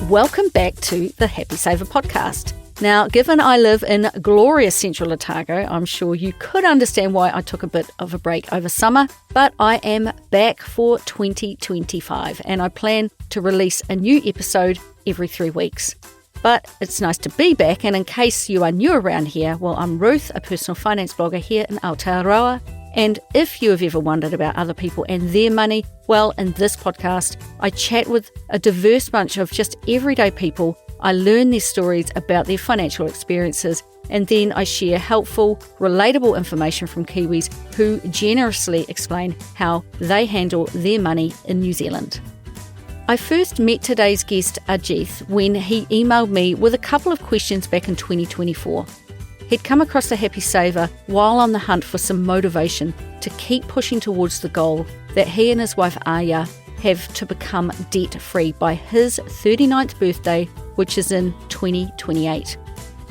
Welcome back to the Happy Saver podcast. Now, given I live in glorious central Otago, I'm sure you could understand why I took a bit of a break over summer, but I am back for 2025 and I plan to release a new episode every 3 weeks. But it's nice to be back, and in case you are new around here, well, I'm Ruth, a personal finance blogger here in Aotearoa. And if you have ever wondered about other people and their money, well, in this podcast, I chat with a diverse bunch of just everyday people. I learn their stories about their financial experiences, and then I share helpful, relatable information from Kiwis who generously explain how they handle their money in New Zealand. I first met today's guest, Ajith, when he emailed me with a couple of questions back in 2024. He'd come across the Happy Saver while on the hunt for some motivation to keep pushing towards the goal that he and his wife Aya have to become debt-free by his 39th birthday, which is in 2028.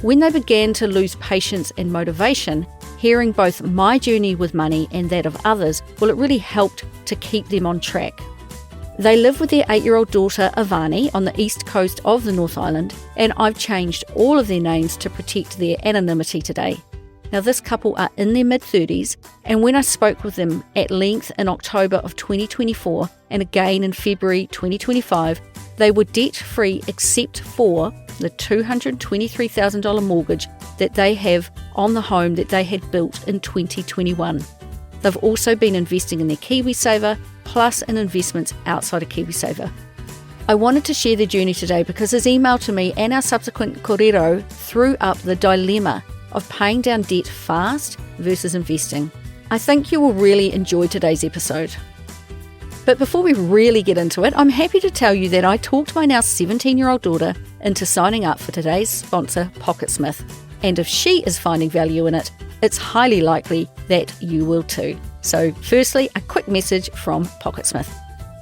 When they began to lose patience and motivation, hearing both my journey with money and that of others, well, it really helped to keep them on track. They live with their 8-year-old daughter Avani on the east coast of the North Island, and I've changed all of their names to protect their anonymity today. Now, this couple are in their mid-30s, and when I spoke with them at length in October of 2024 and again in February 2025, they were debt-free except for the $223,000 mortgage that they have on the home that they had built in 2021. They've also been investing in their KiwiSaver, plus in investments outside of KiwiSaver. I wanted to share their journey today because his email to me and our subsequent kōrero threw up the dilemma of paying down debt fast versus investing. I think you will really enjoy today's episode. But before we really get into it, I'm happy to tell you that I talked my now 17-year-old daughter into signing up for today's sponsor, PocketSmith. And if she is finding value in it, it's highly likely that you will too. So firstly, a quick message from PocketSmith.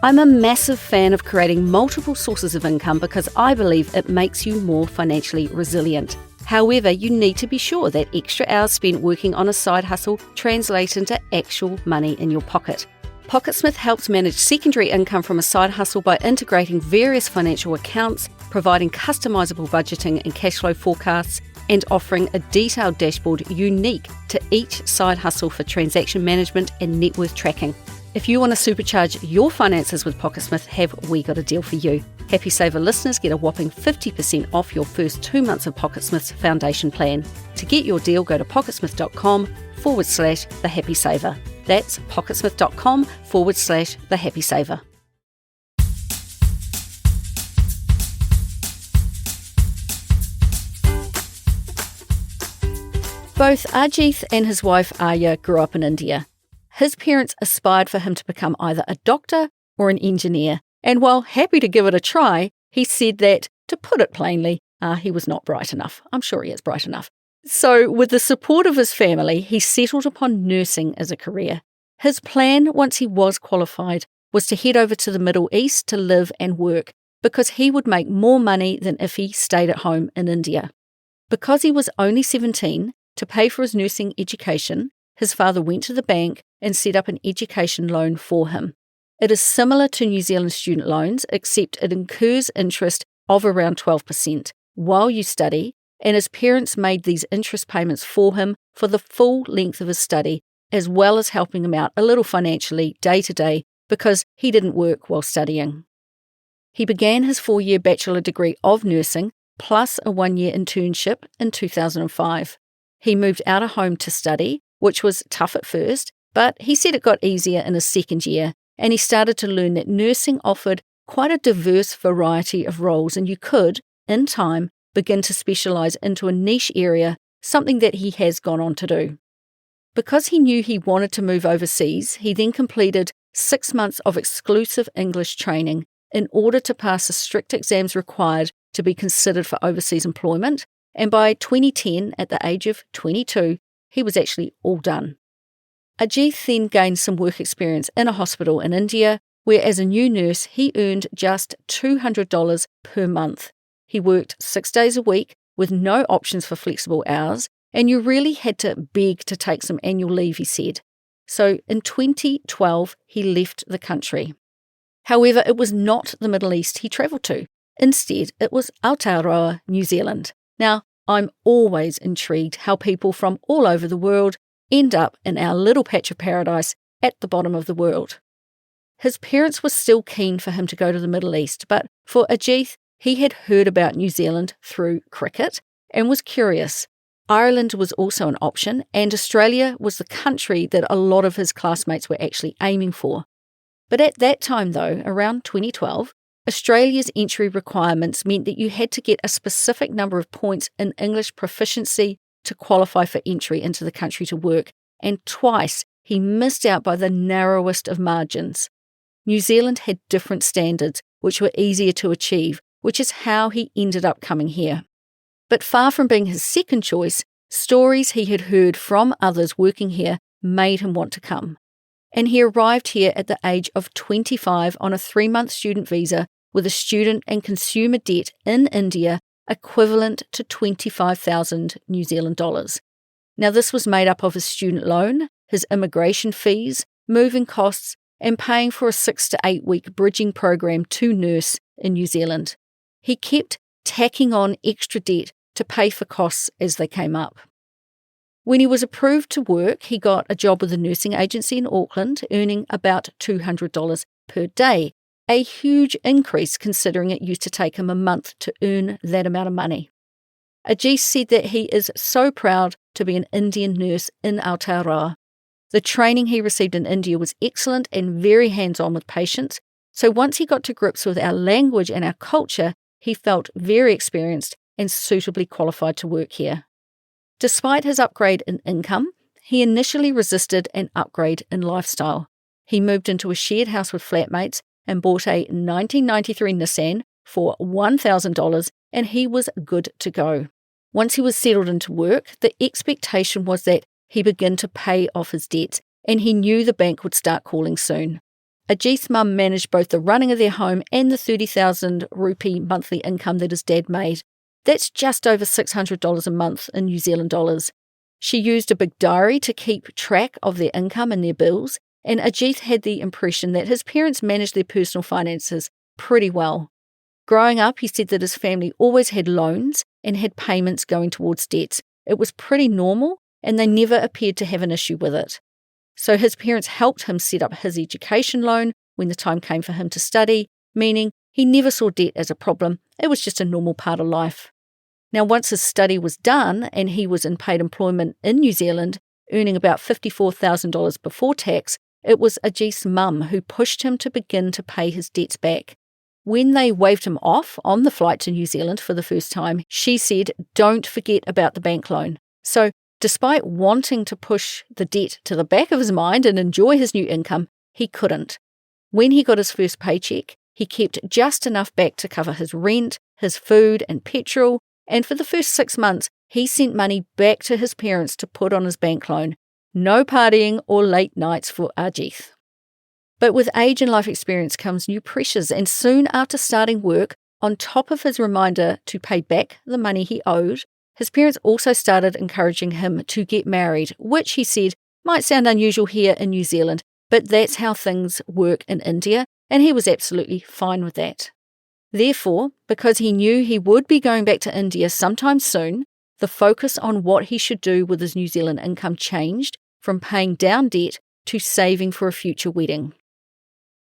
I'm a massive fan of creating multiple sources of income because I believe it makes you more financially resilient. However, you need to be sure that extra hours spent working on a side hustle translate into actual money in your pocket. PocketSmith helps manage secondary income from a side hustle by integrating various financial accounts, providing customizable budgeting and cash flow forecasts, and offering a detailed dashboard unique to each side hustle for transaction management and net worth tracking. If you want to supercharge your finances with PocketSmith, have we got a deal for you. Happy Saver listeners get a whopping 50% off your first 2 months of PocketSmith's foundation plan. To get your deal, go to pocketsmith.com/The Happy Saver. That's pocketsmith.com/The Happy Saver. Both Ajith and his wife Aya grew up in India. His parents aspired for him to become either a doctor or an engineer, and while happy to give it a try, he said that, to put it plainly, he was not bright enough. I'm sure he is bright enough. So, with the support of his family, he settled upon nursing as a career. His plan, once he was qualified, was to head over to the Middle East to live and work, because he would make more money than if he stayed at home in India. Because he was only 17, to pay for his nursing education, his father went to the bank and set up an education loan for him. It is similar to New Zealand student loans, except it incurs interest of around 12% while you study, and his parents made these interest payments for him for the full length of his study, as well as helping him out a little financially day to day because he didn't work while studying. He began his 4-year bachelor degree of nursing plus a 1-year internship in 2005. He moved out of home to study, which was tough at first, but he said it got easier in his 2nd year, and he started to learn that nursing offered quite a diverse variety of roles, and you could, in time, begin to specialise into a niche area, something that he has gone on to do. Because he knew he wanted to move overseas, he then completed 6 months of exclusive English training in order to pass the strict exams required to be considered for overseas employment, and by 2010, at the age of 22, he was actually all done. Ajith then gained some work experience in a hospital in India, where as a new nurse, he earned just $200 per month. He worked 6 days a week with no options for flexible hours, and you really had to beg to take some annual leave, he said. So in 2012, he left the country. However, it was not the Middle East he travelled to. Instead, it was Aotearoa, New Zealand. Now, I'm always intrigued how people from all over the world end up in our little patch of paradise at the bottom of the world. His parents were still keen for him to go to the Middle East, but for Ajith, he had heard about New Zealand through cricket and was curious. Ireland was also an option, and Australia was the country that a lot of his classmates were actually aiming for. But at that time, though, around 2012, Australia's entry requirements meant that you had to get a specific number of points in English proficiency to qualify for entry into the country to work, and twice he missed out by the narrowest of margins. New Zealand had different standards, which were easier to achieve, which is how he ended up coming here. But far from being his second choice, stories he had heard from others working here made him want to come. And he arrived here at the age of 25 on a 3-month student visa with a student and consumer debt in India equivalent to 25,000 New Zealand dollars. Now, this was made up of his student loan, his immigration fees, moving costs, and paying for a 6 to 8 week bridging program to nurse in New Zealand. He kept tacking on extra debt to pay for costs as they came up. When he was approved to work, he got a job with a nursing agency in Auckland, earning about $200 per day, a huge increase considering it used to take him a month to earn that amount of money. Ajith said that he is so proud to be an Indian nurse in Aotearoa. The training he received in India was excellent and very hands-on with patients, so once he got to grips with our language and our culture, he felt very experienced and suitably qualified to work here. Despite his upgrade in income, he initially resisted an upgrade in lifestyle. He moved into a shared house with flatmates and bought a 1993 Nissan for $1,000, and he was good to go. Once he was settled into work, the expectation was that he began to pay off his debts, and he knew the bank would start calling soon. Ajith's mum managed both the running of their home and the 30,000 rupee monthly income that his dad made. That's just over $600 a month in New Zealand dollars. She used a big diary to keep track of their income and their bills, and Ajith had the impression that his parents managed their personal finances pretty well. Growing up, he said that his family always had loans and had payments going towards debts. It was pretty normal, and they never appeared to have an issue with it. So his parents helped him set up his education loan when the time came for him to study, meaning he never saw debt as a problem. It was just a normal part of life. Now, once his study was done and he was in paid employment in New Zealand, earning about $54,000 before tax, it was Ajith's mum who pushed him to begin to pay his debts back. When they waved him off on the flight to New Zealand for the first time, she said, "Don't forget about the bank loan." So, despite wanting to push the debt to the back of his mind and enjoy his new income, he couldn't. When he got his first paycheck, he kept just enough back to cover his rent, his food and petrol, and for the first 6 months, he sent money back to his parents to put on his bank loan. No partying or late nights for Ajith. But with age and life experience comes new pressures, and soon after starting work, on top of his reminder to pay back the money he owed, his parents also started encouraging him to get married, which he said might sound unusual here in New Zealand, but that's how things work in India, and he was absolutely fine with that. Therefore, because he knew he would be going back to India sometime soon, the focus on what he should do with his New Zealand income changed from paying down debt to saving for a future wedding.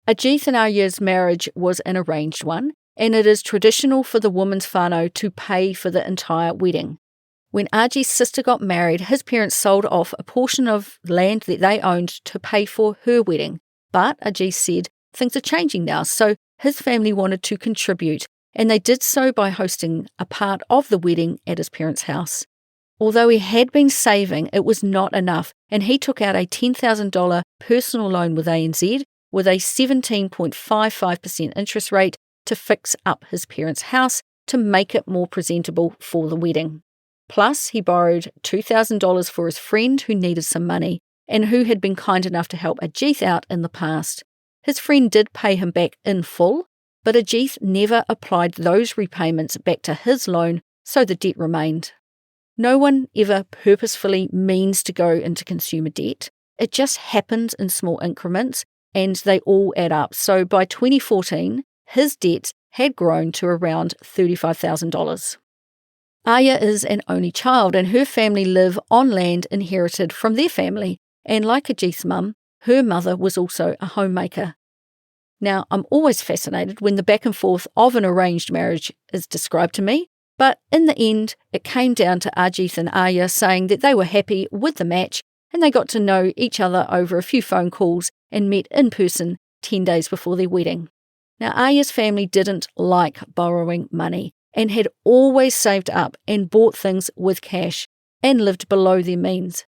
Ajith and Arya's marriage was an arranged one, and it is traditional for the woman's whānau to pay for the entire wedding. When Ajith's sister got married, his parents sold off a portion of land that they owned to pay for her wedding. But Ajith said things are changing now, so his family wanted to contribute, and they did so by hosting a part of the wedding at his parents' house. Although he had been saving, it was not enough, and he took out a $10,000 personal loan with ANZ with a 17.55% interest rate to fix up his parents' house to make it more presentable for the wedding. Plus, he borrowed $2,000 for his friend who needed some money and who had been kind enough to help Ajith out in the past. His friend did pay him back in full, but Ajith never applied those repayments back to his loan, so the debt remained. No one ever purposefully means to go into consumer debt. It just happens in small increments, and they all add up. So by 2014, his debts had grown to around $35,000. Aya is an only child, and her family live on land inherited from their family, and like Ajith's mum, her mother was also a homemaker. Now, I'm always fascinated when the back and forth of an arranged marriage is described to me, but in the end, it came down to Ajith and Aya saying that they were happy with the match, and they got to know each other over a few phone calls and met in person 10 days before their wedding. Now, Aya's family didn't like borrowing money and had always saved up and bought things with cash and lived below their means.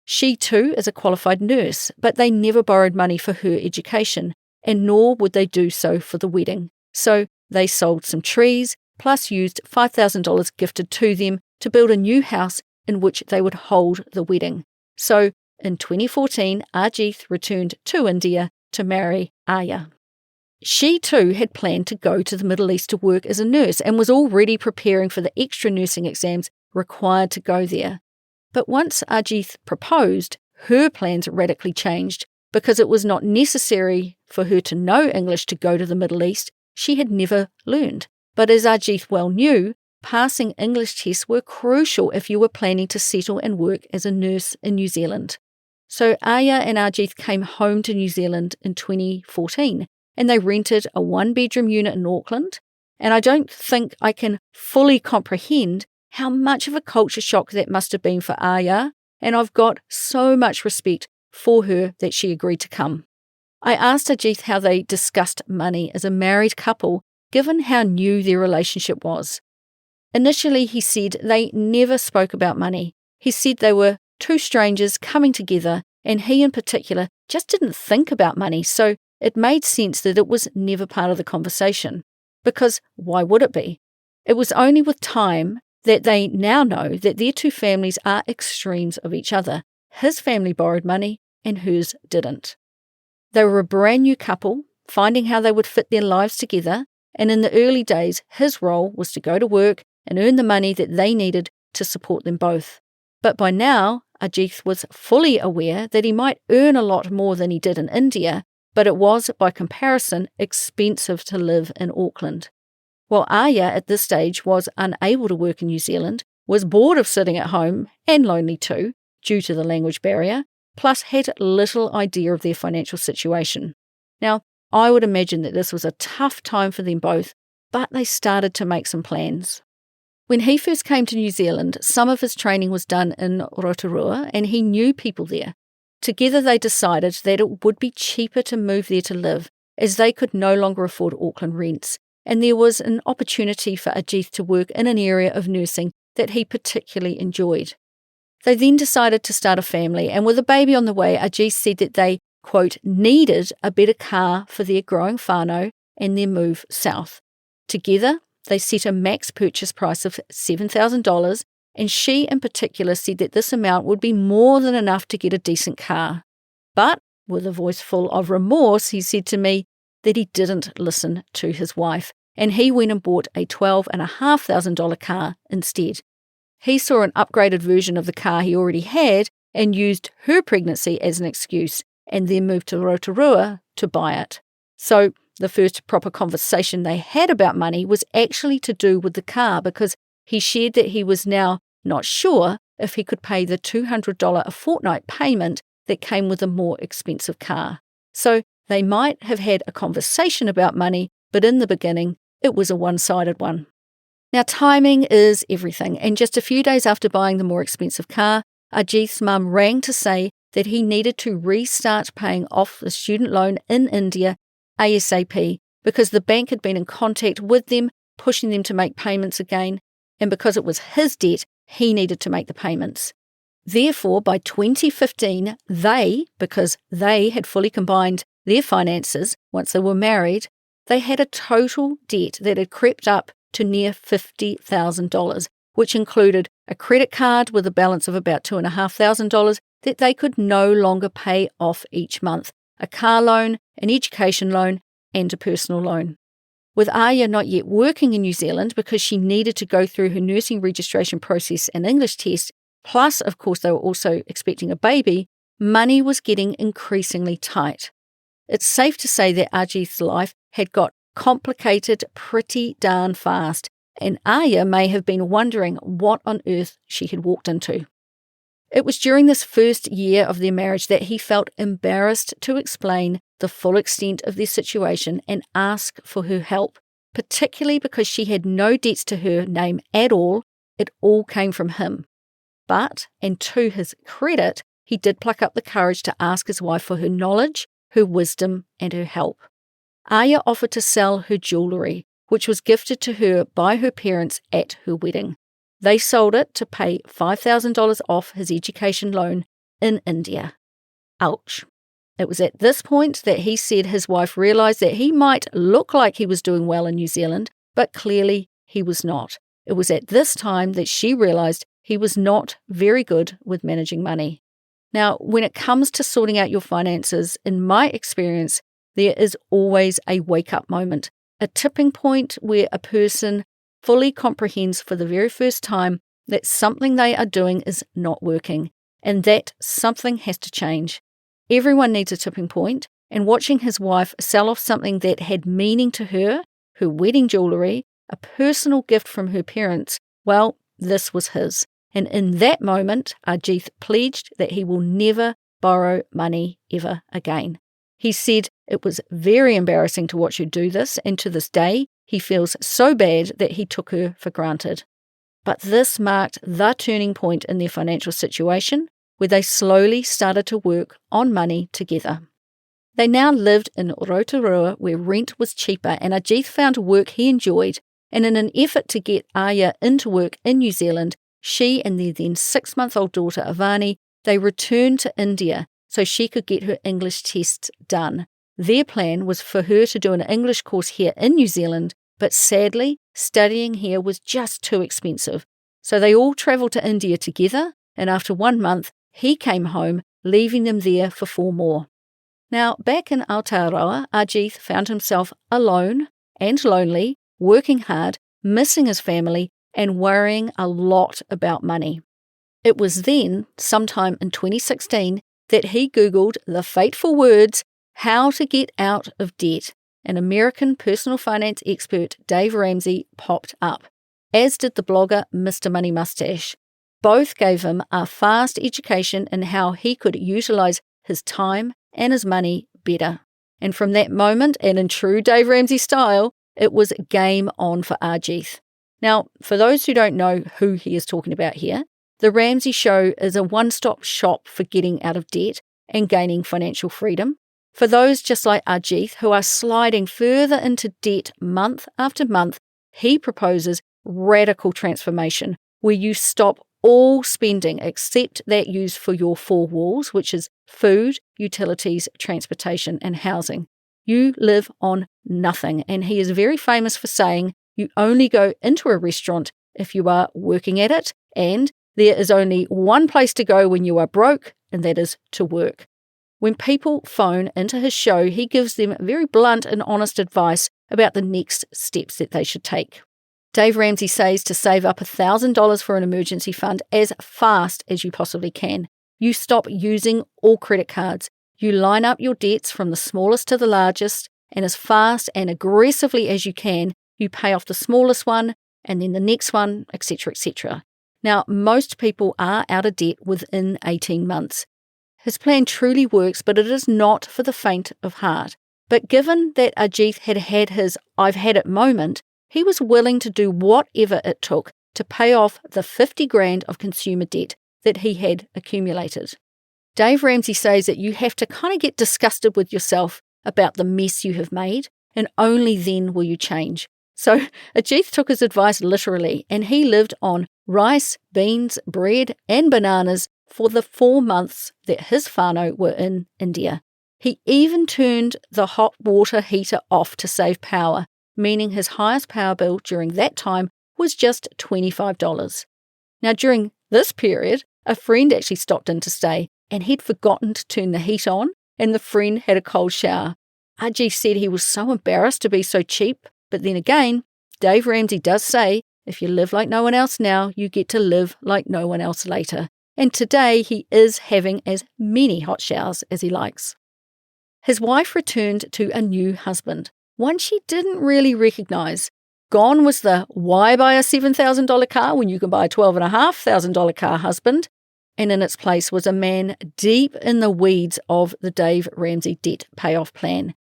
She too is a qualified nurse, but they never borrowed money for her education, and nor would they do so for the wedding. So they sold some trees, plus used $5,000 gifted to them to build a new house in which they would hold the wedding. So in 2014, Ajith returned to India to marry Aya. She too had planned to go to the Middle East to work as a nurse and was already preparing for the extra nursing exams required to go there. But once Ajith proposed, her plans radically changed because it was not necessary for her to know English to go to the Middle East. She had never learned. But as Ajith well knew, passing English tests were crucial if you were planning to settle and work as a nurse in New Zealand. So Aya and Ajith came home to New Zealand in 2014, and they rented a one-bedroom unit in Auckland. And I don't think I can fully comprehend how much of a culture shock that must have been for Aya, and I've got so much respect for her that she agreed to come. I asked Ajith how they discussed money as a married couple, given how new their relationship was. Initially, he said they never spoke about money. He said they were two strangers coming together, and he in particular just didn't think about money, so it made sense that it was never part of the conversation. Because why would it be? It was only with time that they now know that their two families are extremes of each other. His family borrowed money and hers didn't. They were a brand new couple, finding how they would fit their lives together, and in the early days, his role was to go to work and earn the money that they needed to support them both. But by now, Ajith was fully aware that he might earn a lot more than he did in India, but it was, by comparison, expensive to live in Auckland. While Aya at this stage was unable to work in New Zealand, was bored of sitting at home, and lonely too, due to the language barrier, plus had little idea of their financial situation. Now, I would imagine that this was a tough time for them both, but they started to make some plans. When he first came to New Zealand, some of his training was done in Rotorua, and he knew people there. Together they decided that it would be cheaper to move there to live, as they could no longer afford Auckland rents, and there was an opportunity for Ajith to work in an area of nursing that he particularly enjoyed. They then decided to start a family, and with a baby on the way, Ajith said that they, quote, needed a better car for their growing whānau and their move south. Together, they set a max purchase price of $7,000, and she in particular said that this amount would be more than enough to get a decent car. But, with a voice full of remorse, he said to me that he didn't listen to his wife, and he went and bought a $12,500 car instead. He saw an upgraded version of the car he already had and used her pregnancy as an excuse, and then moved to Rotorua to buy it. So the first proper conversation they had about money was actually to do with the car, because he shared that he was now not sure if he could pay the $200 a fortnight payment that came with a more expensive car. So they might have had a conversation about money, but in the beginning, it was a one-sided one. Now, timing is everything, and just a few days after buying the more expensive car, Ajith's mum rang to say that he needed to restart paying off the student loan in India ASAP, because the bank had been in contact with them, pushing them to make payments again, and because it was his debt, he needed to make the payments. Therefore, by 2015, because they had fully combined their finances once they were married, they had a total debt that had crept up to near $50,000, which included a credit card with a balance of about $2,500 that they could no longer pay off each month, a car loan, an education loan, and a personal loan. With Aya not yet working in New Zealand because she needed to go through her nursing registration process and English test, plus, of course, they were also expecting a baby, money was getting increasingly tight. It's safe to say that Ajith's life had got complicated pretty darn fast, and Aya may have been wondering what on earth she had walked into. It was during this first year of their marriage that he felt embarrassed to explain the full extent of their situation and ask for her help, particularly because she had no debts to her name at all. It all came from him. But, and to his credit, he did pluck up the courage to ask his wife for her knowledge, her wisdom, and her help. Aya offered to sell her jewellery, which was gifted to her by her parents at her wedding. They sold it to pay $5,000 off his education loan in India. Ouch. It was at this point that he said his wife realised that he might look like he was doing well in New Zealand, but clearly he was not. It was at this time that she realised he was not very good with managing money. Now, when it comes to sorting out your finances, in my experience, there is always a wake-up moment, a tipping point where a person fully comprehends for the very first time that something they are doing is not working, and that something has to change. Everyone needs a tipping point, and watching his wife sell off something that had meaning to her, her wedding jewellery, a personal gift from her parents, well, this was his. And in that moment, Ajith pledged that he will never borrow money ever again. He said it was very embarrassing to watch her do this, and to this day, he feels so bad that he took her for granted. But this marked the turning point in their financial situation, where they slowly started to work on money together. They now lived in Rotorua, where rent was cheaper, and Ajith found work he enjoyed, and in an effort to get Aya into work in New Zealand, she and their then 6-month-old daughter Avani, they returned to India so she could get her English tests done. Their plan was for her to do an English course here in New Zealand, but sadly, studying here was just too expensive. So they all travelled to India together, and after 1 month, he came home, leaving them there for 4 more. Now, back in Aotearoa, Ajith found himself alone and lonely, working hard, missing his family, and worrying a lot about money. It was then, sometime in 2016, that he Googled the fateful words, "How to get out of debt," and American personal finance expert Dave Ramsey popped up, as did the blogger Mr. Money Mustache. Both gave him a fast education in how he could utilise his time and his money better. And from that moment, and in true Dave Ramsey style, it was game on for Ajith. Now, for those who don't know who he is talking about here, The Ramsey Show is a one-stop shop for getting out of debt and gaining financial freedom. For those just like Ajith who are sliding further into debt month after month, he proposes radical transformation where you stop all spending except that used for your 4 walls, which is food, utilities, transportation, and housing. You live on nothing, and he is very famous for saying you only go into a restaurant if you are working at it, and there is only one place to go when you are broke, and that is to work. When people phone into his show, he gives them very blunt and honest advice about the next steps that they should take. Dave Ramsey says to save up $1,000 for an emergency fund as fast as you possibly can. You stop using all credit cards. You line up your debts from the smallest to the largest, and as fast and aggressively as you can, you pay off the smallest one, and then the next one, etc., etc. Now, most people are out of debt within 18 months. His plan truly works, but it is not for the faint of heart. But given that Ajith had had his "I've had it" moment, he was willing to do whatever it took to pay off the 50 grand of consumer debt that he had accumulated. Dave Ramsey says that you have to kind of get disgusted with yourself about the mess you have made, and only then will you change. So Ajith took his advice literally, and he lived on rice, beans, bread, and bananas for the 4 months that his whānau were in India. He even turned the hot water heater off to save power, meaning his highest power bill during that time was just $25. Now, during this period, a friend actually stopped in to stay, and he'd forgotten to turn the heat on, and the friend had a cold shower. Ajith said he was so embarrassed to be so cheap, but then again, Dave Ramsey does say, if you live like no one else now, you get to live like no one else later. And today he is having as many hot showers as he likes. His wife returned to a new husband, one she didn't really recognise. Gone was the why buy a $7,000 car when you can buy a $12,500 car husband, and in its place was a man deep in the weeds of the Dave Ramsey debt payoff plan.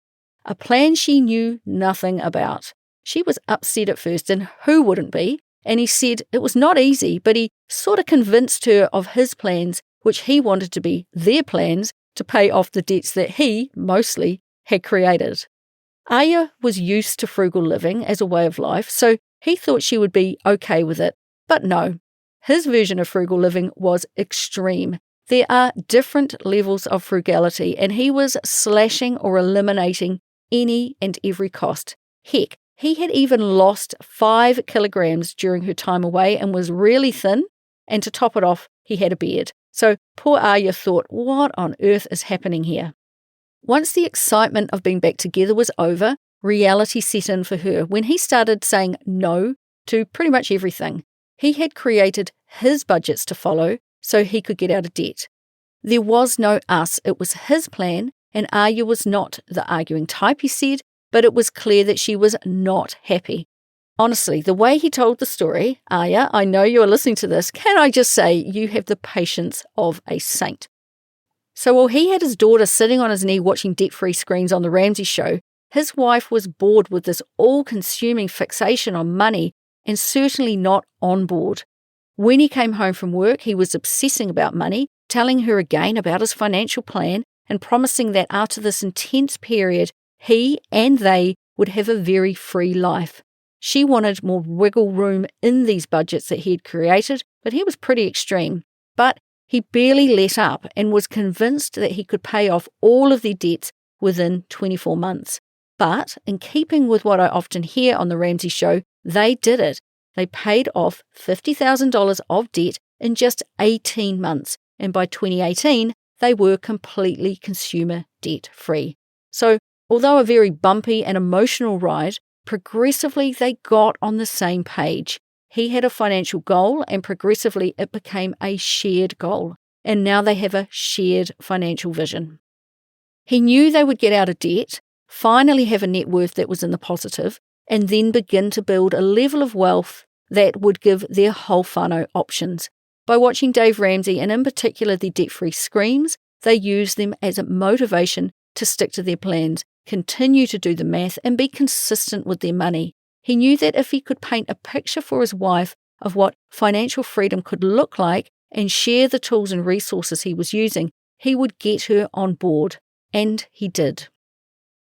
A plan she knew nothing about. She was upset at first, and who wouldn't be? And he said it was not easy, but he sort of convinced her of his plans, which he wanted to be their plans, to pay off the debts that he, mostly, had created. Aya was used to frugal living as a way of life, so he thought she would be okay with it. But no, his version of frugal living was extreme. There are different levels of frugality, and he was slashing or eliminating any and every cost. Heck, he had even lost 5 kilograms during her time away and was really thin, and to top it off, he had a beard. So poor Aya thought, what on earth is happening here? Once the excitement of being back together was over, reality set in for her when he started saying no to pretty much everything. He had created his budgets to follow so he could get out of debt. There was no us, it was his plan, and Aya was not the arguing type, he said, but it was clear that she was not happy. Honestly, the way he told the story, Aya, I know you are listening to this, can I just say you have the patience of a saint. So while he had his daughter sitting on his knee watching debt-free screens on The Ramsey Show, his wife was bored with this all-consuming fixation on money and certainly not on board. When he came home from work, he was obsessing about money, telling her again about his financial plan and promising that after this intense period, he and they would have a very free life. She wanted more wiggle room in these budgets that he had created, but he was pretty extreme. But he barely let up and was convinced that he could pay off all of their debts within 24 months. But in keeping with what I often hear on The Ramsey Show, they did it. They paid off $50,000 of debt in just 18 months, and by 2018, they were completely consumer debt-free. So, although a very bumpy and emotional ride, progressively they got on the same page. He had a financial goal, and progressively it became a shared goal, and now they have a shared financial vision. He knew they would get out of debt, finally have a net worth that was in the positive, and then begin to build a level of wealth that would give their whole whānau options. By watching Dave Ramsey, and in particular the debt-free screams, they used them as a motivation to stick to their plans, continue to do the math, and be consistent with their money. He knew that if he could paint a picture for his wife of what financial freedom could look like and share the tools and resources he was using, he would get her on board. And he did.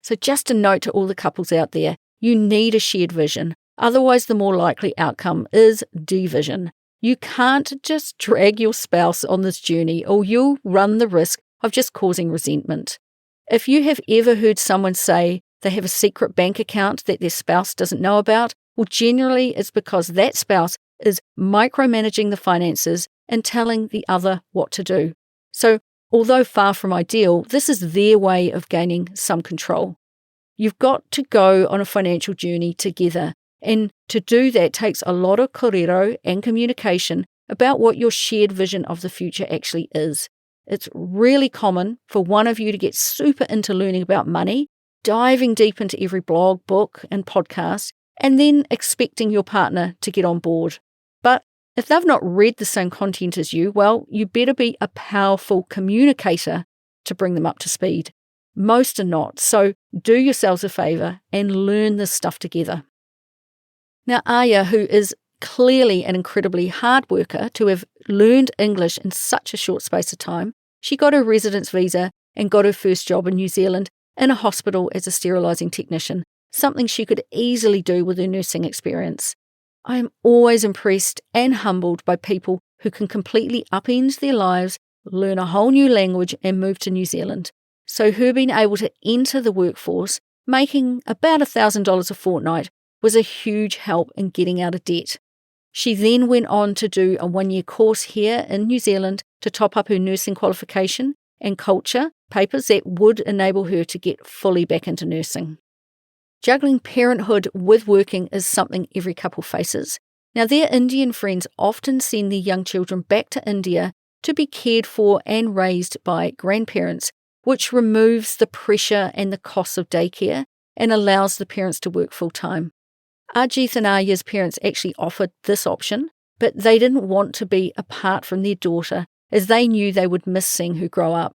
So just a note to all the couples out there, you need a shared vision. Otherwise, the more likely outcome is division. You can't just drag your spouse on this journey, or you'll run the risk of just causing resentment. If you have ever heard someone say they have a secret bank account that their spouse doesn't know about, well, generally it's because that spouse is micromanaging the finances and telling the other what to do. So, although far from ideal, this is their way of gaining some control. You've got to go on a financial journey together, and to do that takes a lot of kōrero and communication about what your shared vision of the future actually is. It's really common for one of you to get super into learning about money, diving deep into every blog, book, and podcast, and then expecting your partner to get on board. But if they've not read the same content as you, well, you better be a powerful communicator to bring them up to speed. Most are not, so do yourselves a favour and learn this stuff together. Now, Aya, who is clearly an incredibly hard worker to have learned English in such a short space of time, she got her residence visa and got her first job in New Zealand in a hospital as a sterilising technician, something she could easily do with her nursing experience. I am always impressed and humbled by people who can completely upend their lives, learn a whole new language and move to New Zealand. So her being able to enter the workforce, making about $1,000 a fortnight, was a huge help in getting out of debt. She then went on to do a 1-year course here in New Zealand to top up her nursing qualification and culture papers that would enable her to get fully back into nursing. Juggling parenthood with working is something every couple faces. Now, their Indian friends often send their young children back to India to be cared for and raised by grandparents, which removes the pressure and the costs of daycare and allows the parents to work full-time. Ajith and Arya's parents actually offered this option, but they didn't want to be apart from their daughter as they knew they would miss seeing her grow up.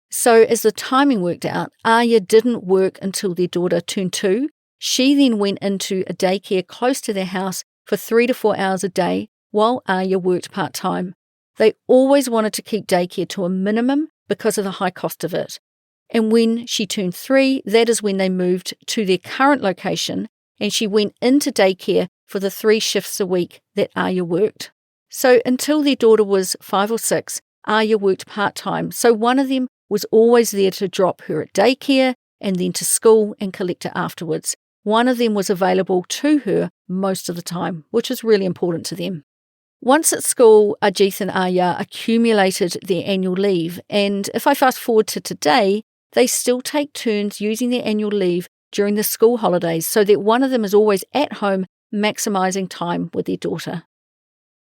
So as the timing worked out, Arya didn't work until their daughter turned 2. She then went into a daycare close to their house for 3 to 4 hours a day while Arya worked part-time. They always wanted to keep daycare to a minimum because of the high cost of it. And when she turned 3, that is when they moved to their current location, and she went into daycare for the 3 shifts a week that Arya worked. So until their daughter was 5 or 6, Arya worked part-time, so one of them was always there to drop her at daycare and then to school and collect her afterwards. One of them was available to her most of the time, which is really important to them. Once at school, Ajith and Arya accumulated their annual leave, and if I fast forward to today, they still take turns using their annual leave during the school holidays so that one of them is always at home maximising time with their daughter.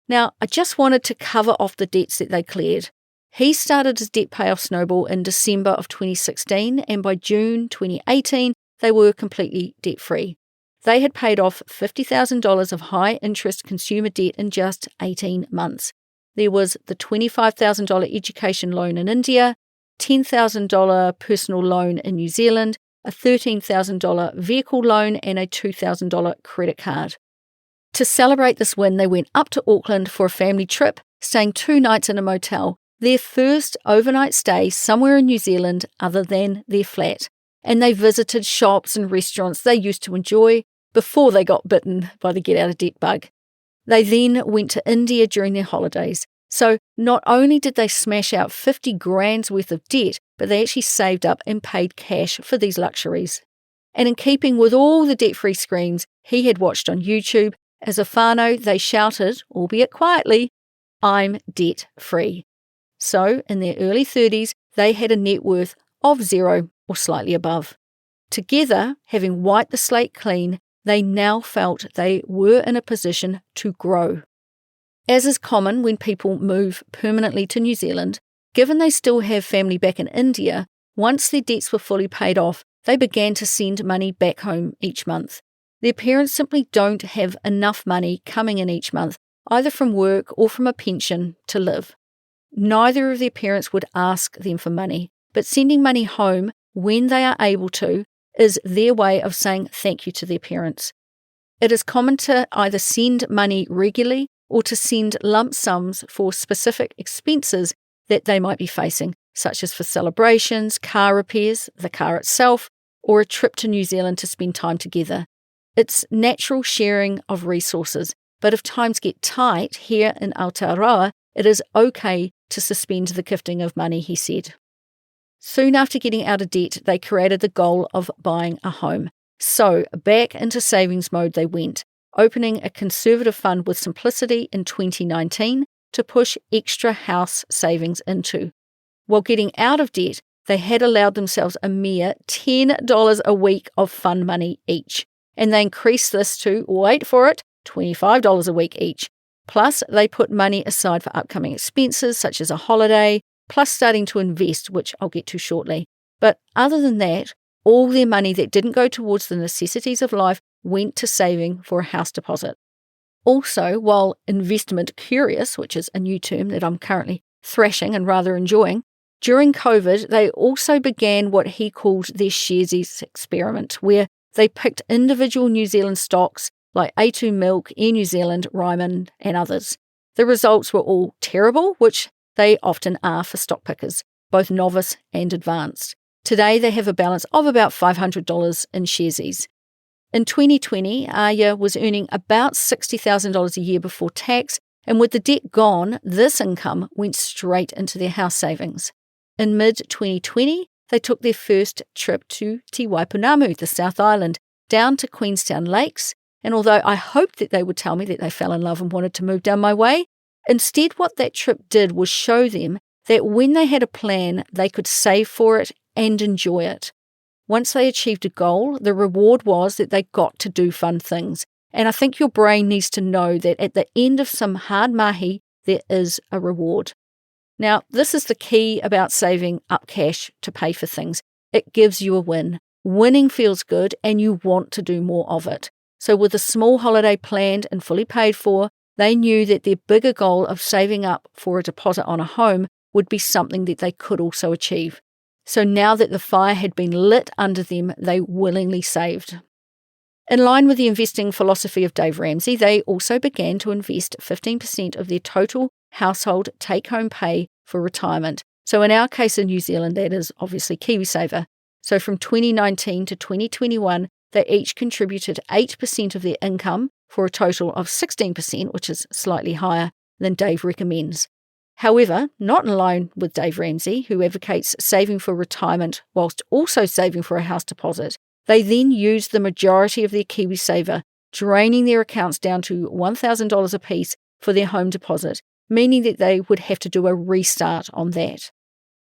Now, I just wanted to cover off the debts that they cleared. He started his debt payoff snowball in December of 2016, and by June 2018, they were completely debt-free. They had paid off $50,000 of high-interest consumer debt in just 18 months. There was the $25,000 education loan in India, $10,000 personal loan in New Zealand, a $13,000 vehicle loan, and a $2,000 credit card. To celebrate this win, they went up to Auckland for a family trip, staying 2 nights in a motel, their first overnight stay somewhere in New Zealand other than their flat. And they visited shops and restaurants they used to enjoy before they got bitten by the get-out-of-debt bug. They then went to India during their holidays. So not only did they smash out 50 grand's worth of debt, but they actually saved up and paid cash for these luxuries. And in keeping with all the debt-free screens he had watched on YouTube, as a whānau they shouted, albeit quietly, "I'm debt-free." So in their early 30s, they had a net worth of 0 or slightly above. Together, having wiped the slate clean, they now felt they were in a position to grow. As is common when people move permanently to New Zealand, given they still have family back in India, once their debts were fully paid off, they began to send money back home each month. Their parents simply don't have enough money coming in each month, either from work or from a pension, to live. Neither of their parents would ask them for money, but sending money home when they are able to is their way of saying thank you to their parents. It is common to either send money regularly or to send lump sums for specific expenses that they might be facing, such as for celebrations, car repairs, the car itself, or a trip to New Zealand to spend time together. It's natural sharing of resources, but if times get tight here in Aotearoa, it is okay to suspend the gifting of money, he said. Soon after getting out of debt, they created the goal of buying a home. So back into savings mode they went, opening a conservative fund with Simplicity in 2019 to push extra house savings into. While getting out of debt, they had allowed themselves a mere $10 a week of fund money each, and they increased this to, wait for it, $25 a week each. Plus, they put money aside for upcoming expenses such as a holiday, plus starting to invest, which I'll get to shortly. But other than that, all their money that didn't go towards the necessities of life went to saving for a house deposit. Also, while investment curious, which is a new term that I'm currently thrashing and rather enjoying, during COVID, they also began what he called their Sharesies experiment, where they picked individual New Zealand stocks like A2 Milk, Air New Zealand, Ryman, and others. The results were all terrible, which they often are for stock pickers, both novice and advanced. Today, they have a balance of about $500 in Sharesies. In 2020, Arya was earning about $60,000 a year before tax, and with the debt gone, this income went straight into their house savings. In mid-2020, they took their first trip to Te Waipunamu, the South Island, down to Queenstown Lakes, and although I hoped that they would tell me that they fell in love and wanted to move down my way, instead what that trip did was show them that when they had a plan, they could save for it and enjoy it. Once they achieved a goal, the reward was that they got to do fun things. And I think your brain needs to know that at the end of some hard mahi, there is a reward. Now, this is the key about saving up cash to pay for things. It gives you a win. Winning feels good and you want to do more of it. So with a small holiday planned and fully paid for, they knew that their bigger goal of saving up for a deposit on a home would be something that they could also achieve. So now that the fire had been lit under them, they willingly saved. In line with the investing philosophy of Dave Ramsey, they also began to invest 15% of their total household take-home pay for retirement. So in our case in New Zealand, that is obviously KiwiSaver. So from 2019 to 2021, they each contributed 8% of their income for a total of 16%, which is slightly higher than Dave recommends. However, not in line with Dave Ramsey, who advocates saving for retirement whilst also saving for a house deposit, they then used the majority of their KiwiSaver, draining their accounts down to $1,000 apiece for their home deposit, meaning that they would have to do a restart on that.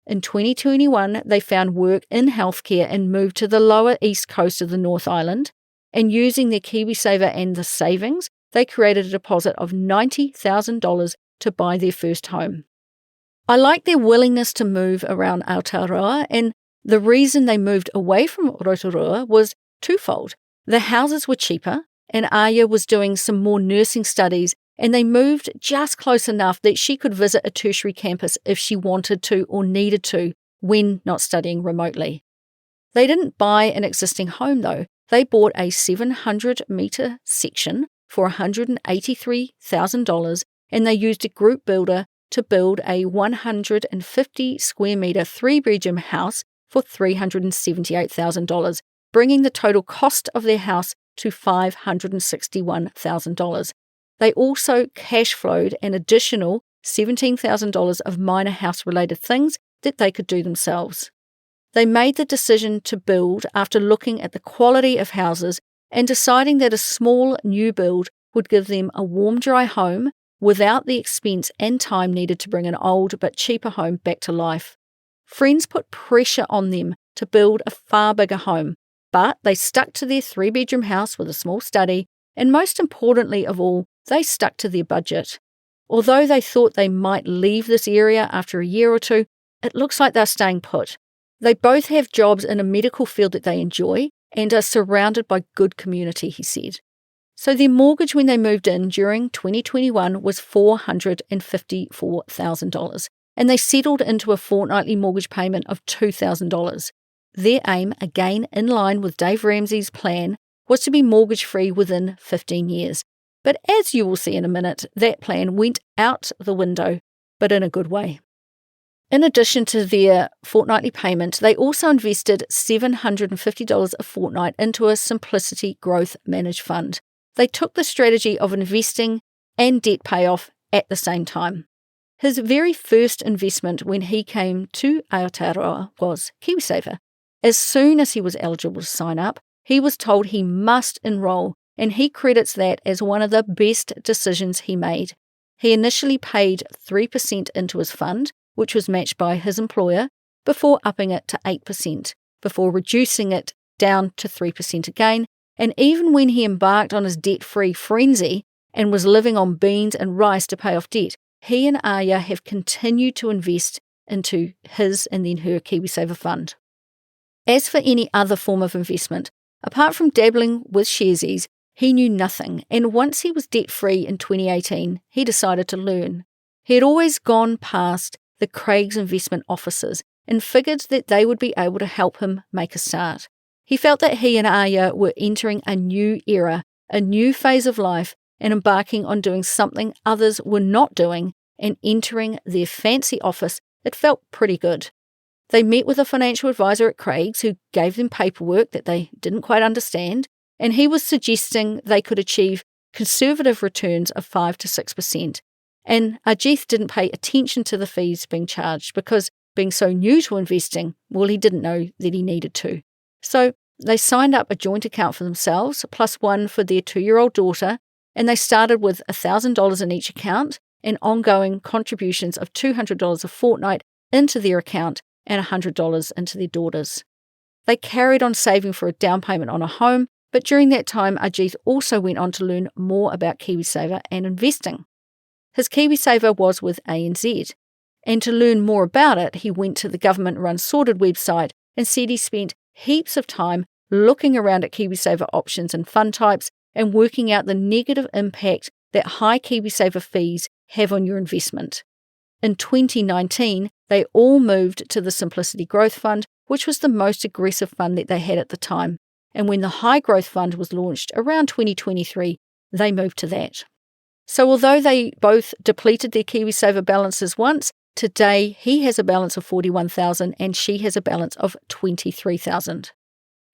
In 2021, they found work in healthcare and moved to the lower east coast of the North Island, and using their KiwiSaver and the savings, they created a deposit of $90,000 to buy their first home. I like their willingness to move around Aotearoa, and the reason they moved away from Rotorua was twofold. The houses were cheaper, and Aya was doing some more nursing studies, and they moved just close enough that she could visit a tertiary campus if she wanted to or needed to when not studying remotely. They didn't buy an existing home though. They bought a 700-metre section for $183,000, and they used a group builder to build a 150-square-metre three-bedroom house for $378,000, bringing the total cost of their house to $561,000. They also cash flowed an additional $17,000 of minor house-related things that they could do themselves. They made the decision to build after looking at the quality of houses and deciding that a small new build would give them a warm, dry home without the expense and time needed to bring an old but cheaper home back to life. Friends put pressure on them to build a far bigger home, but they stuck to their three-bedroom house with a small study, and most importantly of all, they stuck to their budget. Although they thought they might leave this area after a year or two, it looks like they're staying put. They both have jobs in a medical field that they enjoy and are surrounded by good community, he said. So their mortgage when they moved in during 2021 was $454,000, and they settled into a fortnightly mortgage payment of $2,000. Their aim, again in line with Dave Ramsey's plan, was to be mortgage-free within 15 years. But as you will see in a minute, that plan went out the window, but in a good way. In addition to their fortnightly payment, they also invested $750 a fortnight into a Simplicity Growth Managed Fund. They took the strategy of investing and debt payoff at the same time. His very first investment when he came to Aotearoa was KiwiSaver. As soon as he was eligible to sign up, he was told he must enroll, and he credits that as one of the best decisions he made. He initially paid 3% into his fund, which was matched by his employer, before upping it to 8%, before reducing it down to 3% again, and even when he embarked on his debt-free frenzy and was living on beans and rice to pay off debt, he and Aya have continued to invest into his and then her KiwiSaver fund. As for any other form of investment, apart from dabbling with Sharesies, he knew nothing, and once he was debt-free in 2018, he decided to learn. He had always gone past the Craig's investment offices and figured that they would be able to help him make a start. He felt that he and Aya were entering a new era, a new phase of life, and embarking on doing something others were not doing, and entering their fancy office that felt pretty good. They met with a financial advisor at Craig's who gave them paperwork that they didn't quite understand, and he was suggesting they could achieve conservative returns of 5 to 6%. And Ajith didn't pay attention to the fees being charged because, being so new to investing, well, he didn't know that he needed to. So they signed up a joint account for themselves, plus one for their 2-year-old daughter, and they started with $1,000 in each account and ongoing contributions of $200 a fortnight into their account and $100 into their daughter's. They carried on saving for a down payment on a home, but during that time, Ajith also went on to learn more about KiwiSaver and investing. His KiwiSaver was with ANZ, and to learn more about it, he went to the government-run Sorted website and said he spent heaps of time looking around at KiwiSaver options and fund types and working out the negative impact that high KiwiSaver fees have on your investment. In 2019, they all moved to the Simplicity Growth Fund, which was the most aggressive fund that they had at the time. And when the High Growth Fund was launched around 2023, they moved to that. So although they both depleted their KiwiSaver balances once, today he has a balance of $41,000 and she has a balance of $23,000.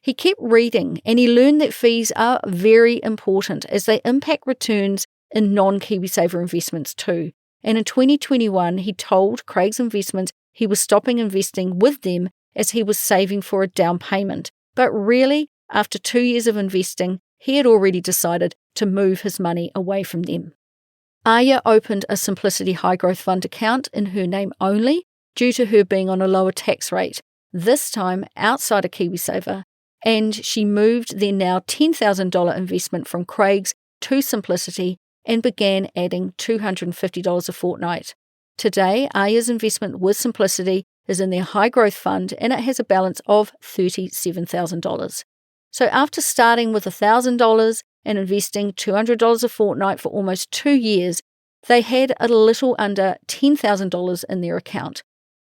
He kept reading and he learned that fees are very important as they impact returns in non-KiwiSaver investments too. And in 2021, he told Craig's Investments he was stopping investing with them as he was saving for a down payment. But really, after 2 years of investing, he had already decided to move his money away from them. Aya opened a Simplicity High Growth Fund account in her name only due to her being on a lower tax rate, this time outside of KiwiSaver, and she moved their now $10,000 investment from Craig's to Simplicity and began adding $250 a fortnight. Today, Aya's investment with Simplicity is in their High Growth Fund and it has a balance of $37,000. So after starting with $1,000 and investing $200 a fortnight for almost 2 years, they had a little under $10,000 in their account.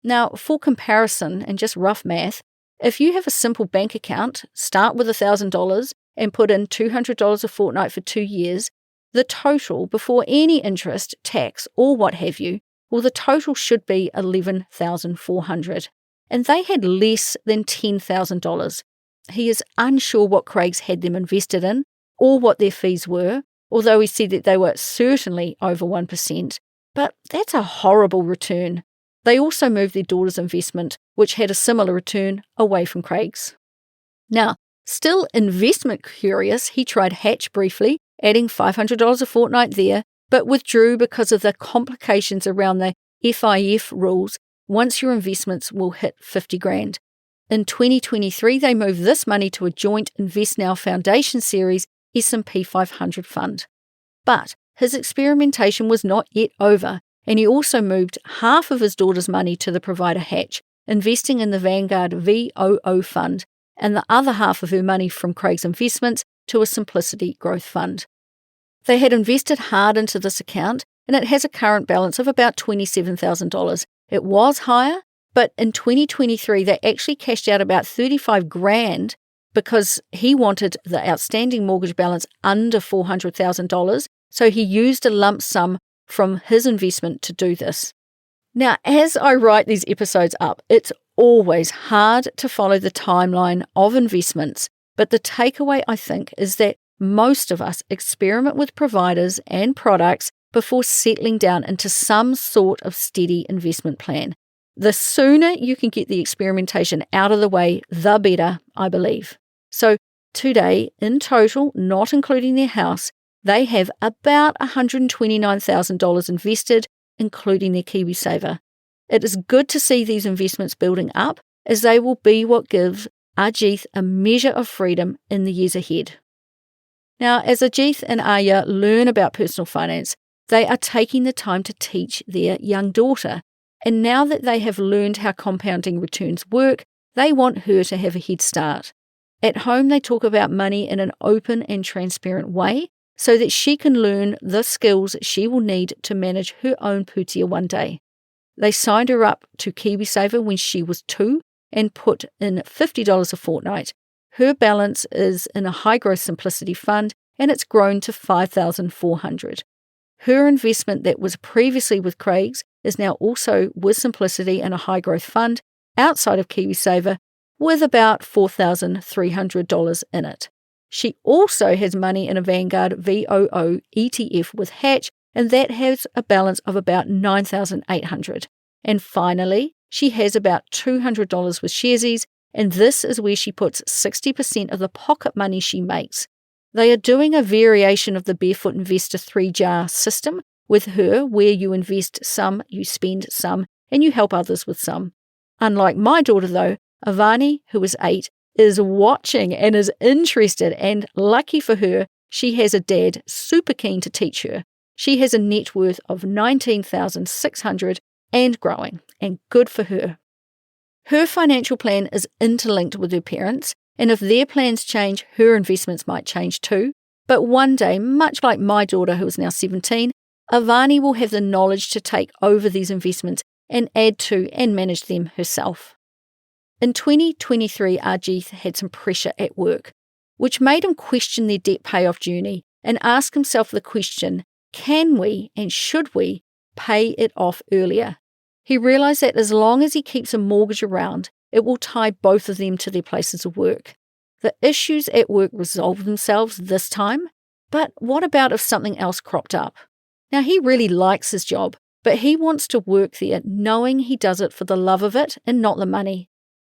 Now, for comparison and just rough math, if you have a simple bank account, start with $1,000 and put in $200 a fortnight for 2 years, the total before any interest, tax, or what have you, well, the total should be $11,400. And they had less than $10,000. He is unsure what Craig's had them invested in or what their fees were, although he said that they were certainly over 1%. But that's a horrible return. They also moved their daughter's investment, which had a similar return, away from Craig's. Now, still investment curious, he tried Hatch briefly, adding $500 a fortnight there, but withdrew because of the complications around the FIF rules once your investments will hit $50,000. In 2023, they moved this money to a joint InvestNow Foundation Series S&P 500 fund. But his experimentation was not yet over, and he also moved half of his daughter's money to the provider Hatch, investing in the Vanguard VOO fund, and the other half of her money from Craig's Investments to a Simplicity Growth Fund. They had invested hard into this account, and it has a current balance of about $27,000. It was higher, but in 2023 they actually cashed out about $35,000 because he wanted the outstanding mortgage balance under $400,000, so he used a lump sum from his investment to do this. Now, as I write these episodes up, it's always hard to follow the timeline of investments, but the takeaway, I think, is that most of us experiment with providers and products before settling down into some sort of steady investment plan. The sooner you can get the experimentation out of the way, the better, I believe. So today, in total, not including their house, they have about $129,000 invested, including their KiwiSaver. It is good to see these investments building up, as they will be what gives Ajith a measure of freedom in the years ahead. Now, as Ajith and Aya learn about personal finance, they are taking the time to teach their young daughter. And now that they have learned how compounding returns work, they want her to have a head start. At home, they talk about money in an open and transparent way so that she can learn the skills she will need to manage her own pūtea one day. They signed her up to KiwiSaver when she was 2 and put in $50 a fortnight. Her balance is in a high growth Simplicity fund and it's grown to $5,400. Her investment that was previously with Craig's is now also with Simplicity in a high growth fund outside of KiwiSaver with about $4,300 in it. She also has money in a Vanguard VOO ETF with Hatch, and that has a balance of about $9,800. And finally, she has about $200 with Sharesies, and this is where she puts 60% of the pocket money she makes. They are doing a variation of the Barefoot Investor 3-jar system with her, where you invest some, you spend some, and you help others with some. Unlike my daughter, though, Avani, who is 8, is watching and is interested, and lucky for her, she has a dad super keen to teach her. She has a net worth of $19,600 and growing, and good for her. Her financial plan is interlinked with her parents, and if their plans change, her investments might change too. But one day, much like my daughter who is now 17, Avani will have the knowledge to take over these investments and add to and manage them herself. In 2023, Arjith had some pressure at work, which made him question their debt payoff journey and ask himself the question, can we and should we pay it off earlier? He realised that as long as he keeps a mortgage around, it will tie both of them to their places of work. The issues at work resolved themselves this time, but what about if something else cropped up? Now, he really likes his job, but he wants to work there knowing he does it for the love of it and not the money.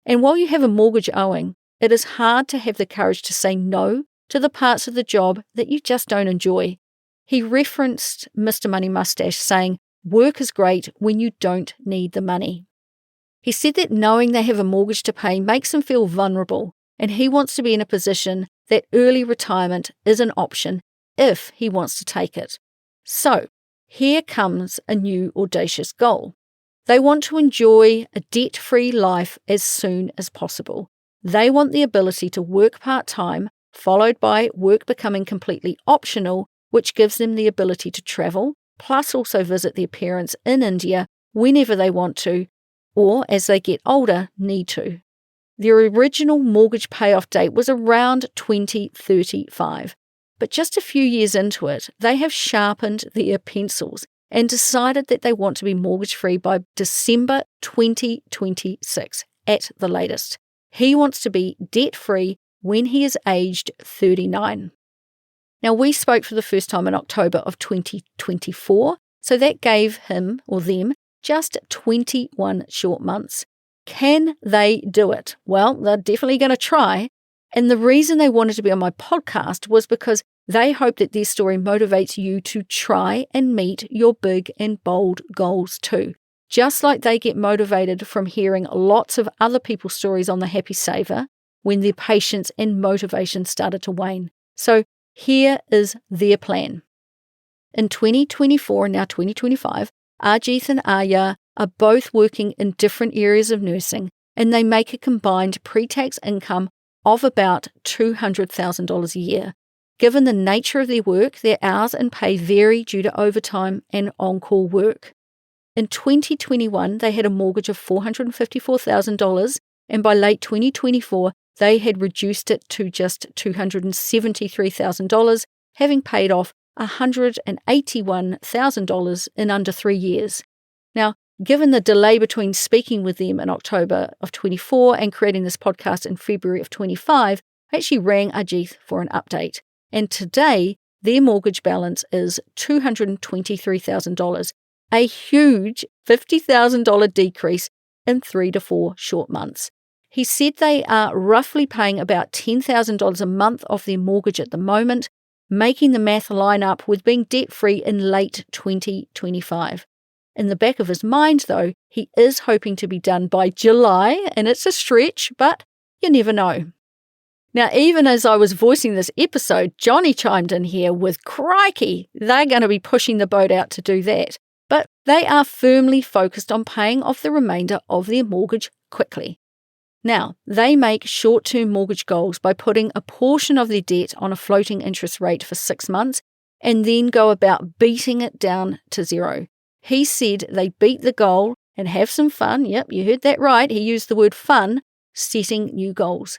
And while you have a mortgage owing, it is hard to have the courage to say no to the parts of the job that you just don't enjoy. He referenced Mr. Money Mustache saying, work is great when you don't need the money. He said that knowing they have a mortgage to pay makes him feel vulnerable, and he wants to be in a position that early retirement is an option if he wants to take it. So, here comes a new audacious goal. They want to enjoy a debt-free life as soon as possible. They want the ability to work part-time, followed by work becoming completely optional, which gives them the ability to travel, plus also visit their parents in India whenever they want to, or as they get older, need to. Their original mortgage payoff date was around 2035, but just a few years into it, they have sharpened their pencils and decided that they want to be mortgage-free by December 2026 at the latest. He wants to be debt-free when he is aged 39. Now, we spoke for the first time in October of 2024, so that gave him or them just 21 short months. Can they do it? Well, they're definitely going to try. And the reason they wanted to be on my podcast was because they hope that their story motivates you to try and meet your big and bold goals too. Just like they get motivated from hearing lots of other people's stories on the Happy Saver when their patience and motivation started to wane. So here is their plan. In 2024 and now 2025, Arjith and Arya are both working in different areas of nursing, and they make a combined pre-tax income of about $200,000 a year. Given the nature of their work, their hours and pay vary due to overtime and on-call work. In 2021, they had a mortgage of $454,000, and by late 2024, they had reduced it to just $273,000, having paid off $181,000 in under 3 years. Now, given the delay between speaking with them in October of 24 and creating this podcast in February of 25, I actually rang Arjith for an update. And today, their mortgage balance is $223,000, a huge $50,000 decrease in 3 to 4 short months. He said they are roughly paying about $10,000 a month off their mortgage at the moment, making the math line up with being debt-free in late 2025. In the back of his mind, though, he is hoping to be done by July, and it's a stretch, but you never know. Now, even as I was voicing this episode, Johnny chimed in here with, crikey, they're going to be pushing the boat out to do that. But they are firmly focused on paying off the remainder of their mortgage quickly. Now, they make short-term mortgage goals by putting a portion of their debt on a floating interest rate for 6 months and then go about beating it down to zero. He said they beat the goal and have some fun. Yep, you heard that right. He used the word fun, setting new goals.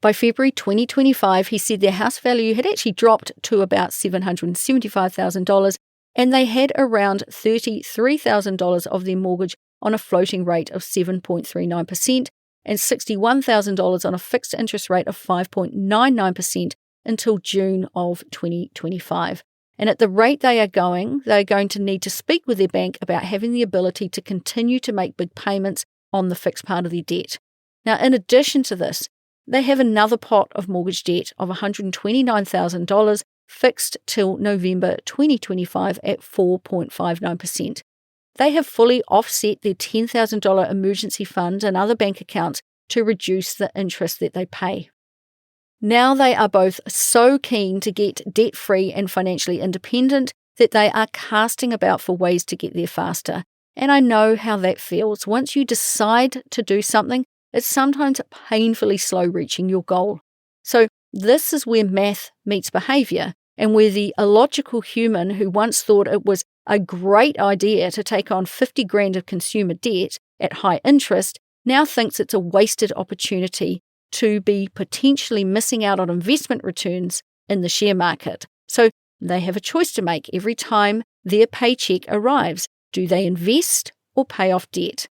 By February 2025, he said their house value had actually dropped to about $775,000, and they had around $33,000 of their mortgage on a floating rate of 7.39% and $61,000 on a fixed interest rate of 5.99% until June of 2025. And at the rate they're going to need to speak with their bank about having the ability to continue to make big payments on the fixed part of their debt. Now, in addition to this, they have another pot of mortgage debt of $129,000 fixed till November 2025 at 4.59%. They have fully offset their $10,000 emergency fund and other bank accounts to reduce the interest that they pay. Now they are both so keen to get debt-free and financially independent that they are casting about for ways to get there faster. And I know how that feels. Once you decide to do something, it's sometimes painfully slow reaching your goal. So this is where math meets behaviour, and where the illogical human who once thought it was a great idea to take on 50 grand of consumer debt at high interest now thinks it's a wasted opportunity to be potentially missing out on investment returns in the share market. So they have a choice to make every time their paycheck arrives. Do they invest or pay off debt?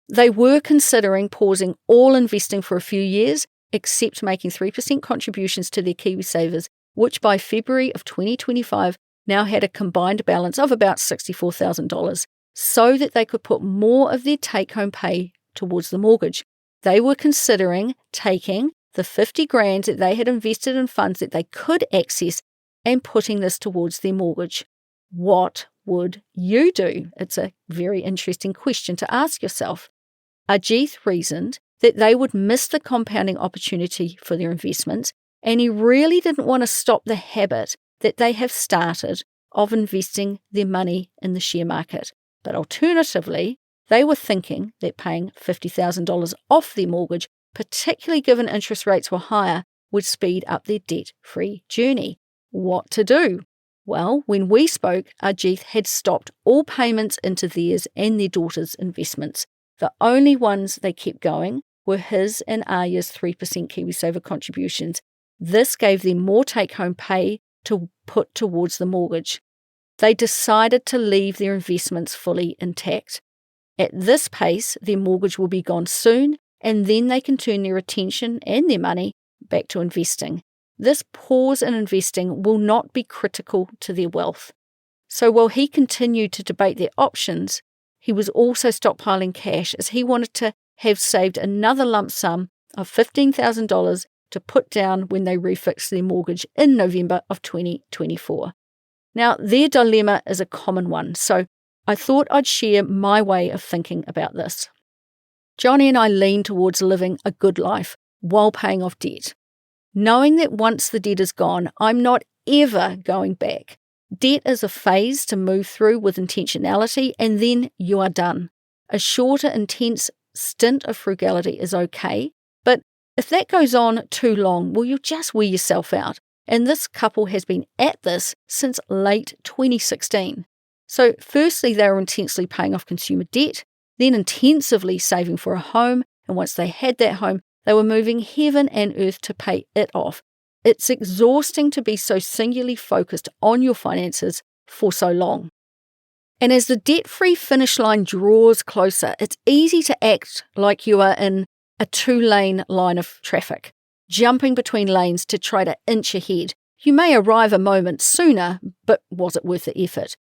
They were considering pausing all investing for a few years, except making 3% contributions to their KiwiSavers, which by February of 2025 now had a combined balance of about $64,000, so that they could put more of their take-home pay towards the mortgage. They were considering taking the 50 grand that they had invested in funds that they could access and putting this towards their mortgage. What would you do? It's a very interesting question to ask yourself. Ajith reasoned that they would miss the compounding opportunity for their investments, and he really didn't want to stop the habit that they have started of investing their money in the share market. But alternatively, they were thinking that paying $50,000 off their mortgage, particularly given interest rates were higher, would speed up their debt-free journey. What to do? Well, when we spoke, Ajith had stopped all payments into theirs and their daughter's investments. The only ones they kept going were his and Arya's 3% KiwiSaver contributions. This gave them more take-home pay to put towards the mortgage. They decided to leave their investments fully intact. At this pace, their mortgage will be gone soon, and then they can turn their attention and their money back to investing. This pause in investing will not be critical to their wealth. So while he continued to debate their options, he was also stockpiling cash, as he wanted to have saved another lump sum of $15,000 to put down when they refixed their mortgage in November of 2024. Now, their dilemma is a common one, so I thought I'd share my way of thinking about this. Johnny and I lean towards living a good life while paying off debt, knowing that once the debt is gone, I'm not ever going back. Debt is a phase to move through with intentionality, and then you are done. A shorter, intense stint of frugality is okay, but if that goes on too long, well, you'll just wear yourself out. And this couple has been at this since late 2016. So firstly, they were intensely paying off consumer debt, then intensively saving for a home, and once they had that home, they were moving heaven and earth to pay it off. It's exhausting to be so singularly focused on your finances for so long. And as the debt-free finish line draws closer, it's easy to act like you are in a 2-lane line of traffic, jumping between lanes to try to inch ahead. You may arrive a moment sooner, but was it worth the effort?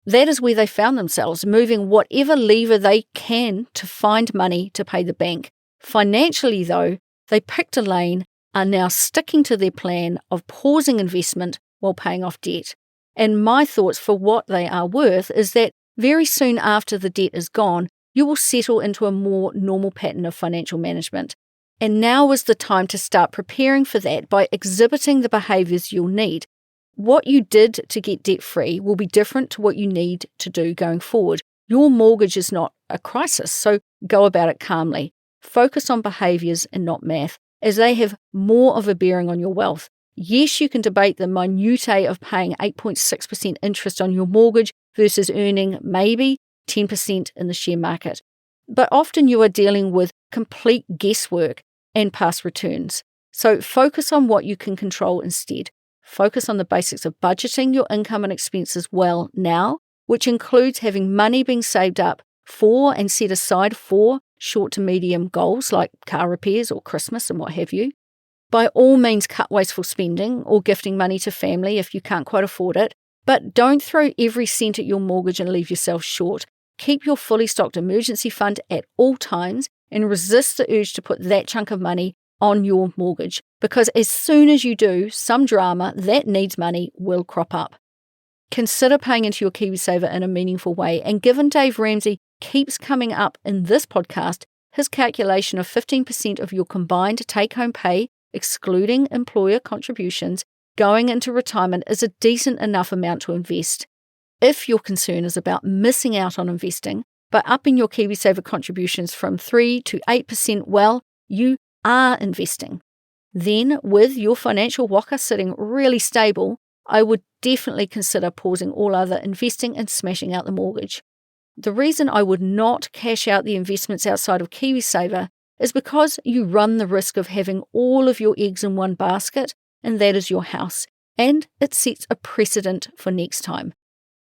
That is where they found themselves, moving whatever lever they can to find money to pay the bank. Financially, though, they picked a lane, are now sticking to their plan of pausing investment while paying off debt. And my thoughts for what they are worth is that very soon after the debt is gone, you will settle into a more normal pattern of financial management. And now is the time to start preparing for that by exhibiting the behaviours you'll need. What you did to get debt-free will be different to what you need to do going forward. Your mortgage is not a crisis, so go about it calmly. Focus on behaviours and not math, as they have more of a bearing on your wealth. Yes, you can debate the minutiae of paying 8.6% interest on your mortgage versus earning maybe 10% in the share market. But often you are dealing with complete guesswork and past returns. So focus on what you can control instead. Focus on the basics of budgeting your income and expenses well now, which includes having money being saved up for and set aside for short to medium goals like car repairs or Christmas and what have you. By all means, cut wasteful spending or gifting money to family if you can't quite afford it, but don't throw every cent at your mortgage and leave yourself short. Keep your fully stocked emergency fund at all times and resist the urge to put that chunk of money on your mortgage, because as soon as you do, some drama that needs money will crop up. Consider paying into your KiwiSaver in a meaningful way, and given Dave Ramsey keeps coming up in this podcast, his calculation of 15% of your combined take-home pay, excluding employer contributions, going into retirement is a decent enough amount to invest. If your concern is about missing out on investing, but upping your KiwiSaver contributions from 3 to 8%, well, you are investing. Then, with your financial waka sitting really stable, I would definitely consider pausing all other investing and smashing out the mortgage. The reason I would not cash out the investments outside of KiwiSaver is because you run the risk of having all of your eggs in one basket, and that is your house, and it sets a precedent for next time.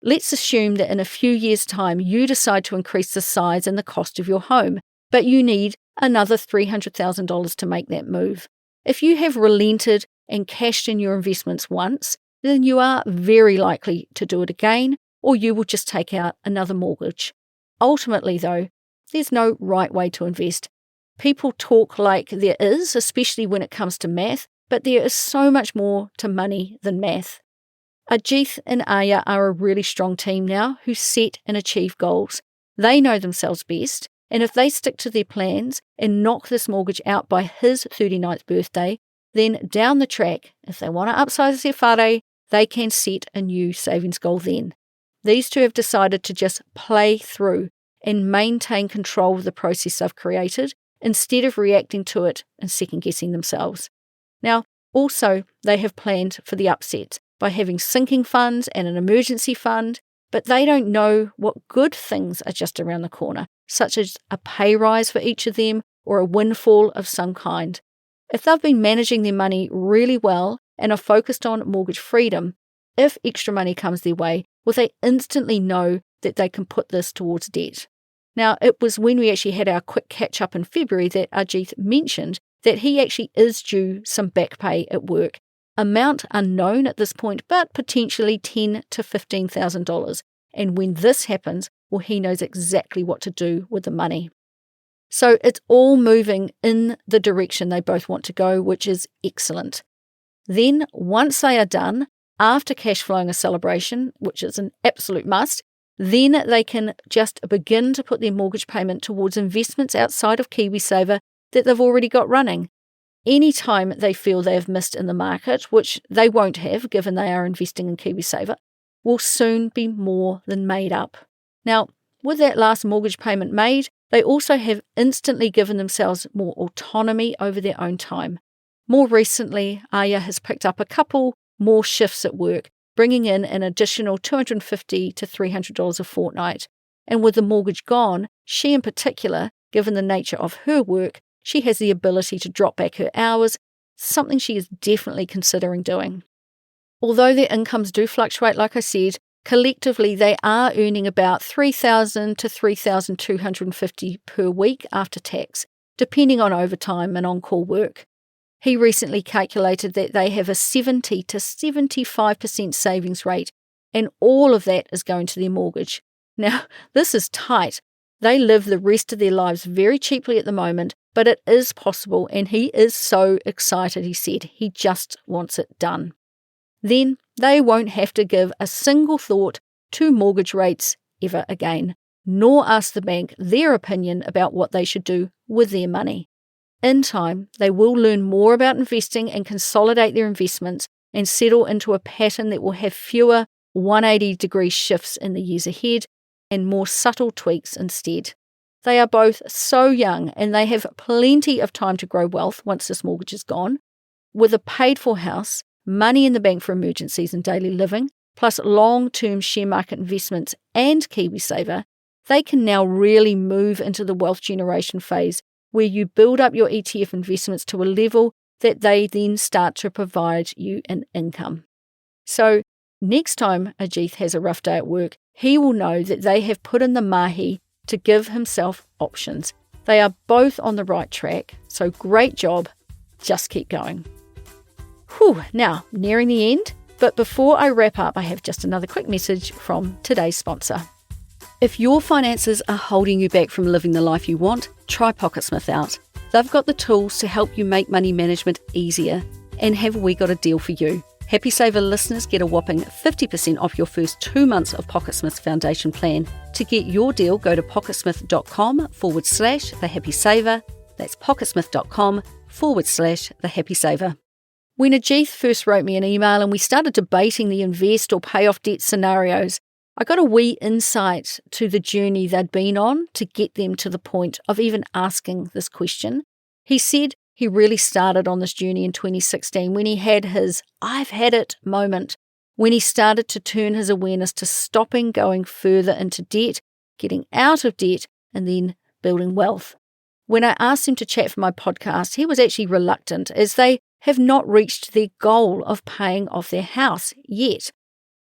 Let's assume that in a few years' time you decide to increase the size and the cost of your home, but you need another $300,000 to make that move. If you have relented and cashed in your investments once, then you are very likely to do it again, or you will just take out another mortgage. Ultimately, though, there's no right way to invest. People talk like there is, especially when it comes to math, but there is so much more to money than math. Ajith and Aya are a really strong team now who set and achieve goals. They know themselves best, and if they stick to their plans and knock this mortgage out by his 39th birthday, then down the track, if they want to upsize their whare, they can set a new savings goal then. These two have decided to just play through and maintain control of the process they've created instead of reacting to it and second-guessing themselves. Now, also, they have planned for the upsets by having sinking funds and an emergency fund, but they don't know what good things are just around the corner, such as a pay rise for each of them or a windfall of some kind. If they've been managing their money really well and are focused on mortgage freedom, if extra money comes their way, will they instantly know that they can put this towards debt? Now, it was when we actually had our quick catch-up in February that Ajith mentioned that he actually is due some back pay at work, amount unknown at this point, but potentially $10,000 to $15,000. And when this happens, well, he knows exactly what to do with the money. So it's all moving in the direction they both want to go, which is excellent. Then, once they are done, after cash flowing a celebration, which is an absolute must, then they can just begin to put their mortgage payment towards investments outside of KiwiSaver that they've already got running. Any time they feel they have missed in the market, which they won't have given they are investing in KiwiSaver, will soon be more than made up. Now, with that last mortgage payment made, they also have instantly given themselves more autonomy over their own time. More recently, Aya has picked up a couple more shifts at work, bringing in an additional $250 to $300 a fortnight. And with the mortgage gone, she in particular, given the nature of her work, she has the ability to drop back her hours, something she is definitely considering doing. Although their incomes do fluctuate, like I said, collectively they are earning about $3,000 to $3,250 per week after tax, depending on overtime and on-call work. He recently calculated that they have a 70 to 75% savings rate, and all of that is going to their mortgage. Now, this is tight. They live the rest of their lives very cheaply at the moment, but it is possible, and he is so excited, he said. He just wants it done. Then they won't have to give a single thought to mortgage rates ever again, nor ask the bank their opinion about what they should do with their money. In time, they will learn more about investing and consolidate their investments and settle into a pattern that will have fewer 180-degree shifts in the years ahead and more subtle tweaks instead. They are both so young and they have plenty of time to grow wealth once this mortgage is gone. With a paid-for house, money in the bank for emergencies and daily living, plus long-term share market investments and KiwiSaver, they can now really move into the wealth generation phase where you build up your ETF investments to a level that they then start to provide you an income. So next time Ajith has a rough day at work, he will know that they have put in the mahi to give himself options. They are both on the right track, so great job, just keep going. Now, nearing the end, but before I wrap up, I have just another quick message from today's sponsor. If your finances are holding you back from living the life you want, try Pocketsmith out. They've got the tools to help you make money management easier. And have we got a deal for you? Happy Saver listeners get a whopping 50% off your first 2 months of Pocketsmith's foundation plan. To get your deal, go to pocketsmith.com/The Happy Saver. That's pocketsmith.com/The Happy Saver. When Ajith first wrote me an email and we started debating the invest or pay off debt scenarios, I got a wee insight to the journey they'd been on to get them to the point of even asking this question. He said he really started on this journey in 2016 when he had his "I've had it" moment, when he started to turn his awareness to stopping going further into debt, getting out of debt, and then building wealth. When I asked him to chat for my podcast, he was actually reluctant, as they have not reached their goal of paying off their house yet.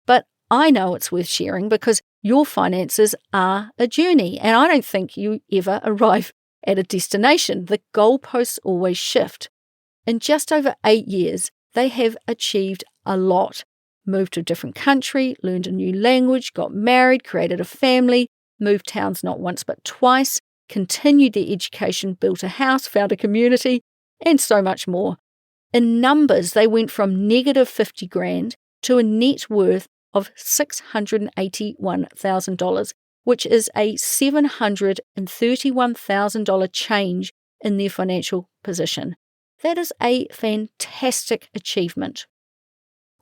But I know it's worth sharing because your finances are a journey, and I don't think you ever arrive at a destination. The goalposts always shift. In just over 8 years, they have achieved a lot. Moved to a different country, learned a new language, got married, created a family, moved towns not once but twice, continued their education, built a house, found a community, and so much more. In numbers, they went from negative 50 grand to a net worth of $681,000, which is a $731,000 change in their financial position. That is a fantastic achievement.